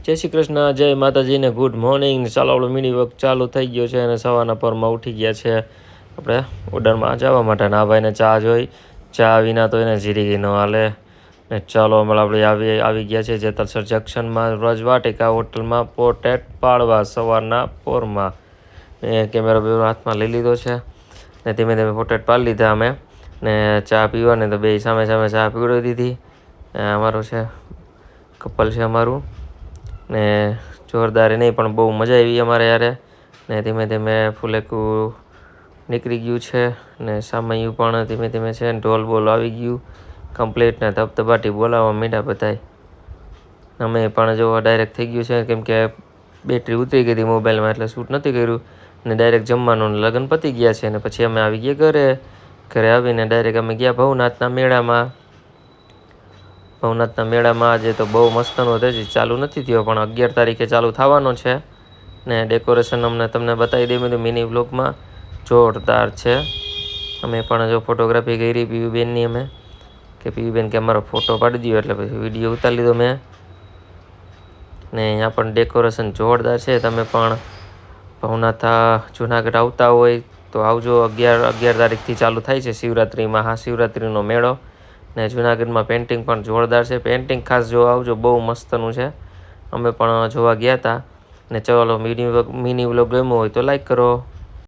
જય શ્રી કૃષ્ણ, જય માતાજીને ગુડ મોર્નિંગ. ચાલો આપણો મિની વર્ક ચાલુ થઈ ગયો છે અને સવારના પરમાં ઉઠી ગયા છે આપણે ઓર્ડરમાં જવા માટે. આ ભાઈને ચા જોઈ, ચા વિના તો એને જીરીગી ન હાલે. ને ચાલો હમણાં આપણે આવી ગયા છે જેતલસર જંક્શનમાં રજવાટિકા હોટલમાં પોટેટ પાડવા સવારના પોરમાં. મેં કેમેરા બે હાથમાં લઈ લીધો છે ને ધીમે ધીમે પોટેટ પાડી લીધા અમે. ને ચા પીવાને તો બે સામે સામે ચા પીવડાવી દીધી. અમારું છે કપલ છે અમારું ને જોરદાર નહીં પણ બહુ મજા આવી અમારે યારે. ને ધીમે ધીમે ફૂલેકું નીકળી ગયું છે ને સામયું પણ ધીમે ધીમે છે. ઢોલ બોલ આવી ગયું કમ્પ્લીટ ને ધબધબાટી બોલાવવા માંડ્યા બધાય. અમે પણ જો ડાયરેક્ટ થઈ ગયું છે કેમ કે બેટરી ઉતરી ગઈ હતી મોબાઈલમાં એટલે શૂટ નથી કર્યું. ને ડાયરેક્ટ જમવાનું લગ્ન પતી ગયા છે ને પછી અમે આવી ગયા ઘરે આવીને ડાયરેક્ટ અમે ગયા ભવનાથના મેળામાં. ભવનાથના મેળામાં આજે તો બહુ મસ્તનો હજી ચાલુ નથી થયો પણ 11 તારીખે ચાલુ થવાનો છે. ને ડેકોરેશન અમને તમને બતાવી દઈ બધું મિની બ્લોગમાં જોરદાર છે. અમે પણ જો ફોટોગ્રાફી કરી પીયુબેનની અમે કે પીયુબેન કે અમારો ફોટો પાડી દો એટલે પછી વિડીયો ઉતારી લીધો મેં. ને અહીંયા પણ ડેકોરેશન જોરદાર છે. તમે પણ ભવનાથ જુનાગઢ આવતા હોય તો આવજો. 11 તારીખથી ચાલુ થાય છે શિવરાત્રિમાં. હા, શિવરાત્રિનો મેળો. ને જુનાગઢમાં પેઇન્ટિંગ પણ જોરદાર છે. પેઇન્ટિંગ ખાસ જોવા આવજો, બહુ મસ્તનું છે. અમે પણ જોવા ગયા હતા. ને ચલો મિની વ્લોગ ગમ્યો હોય તો લાઈક કરો.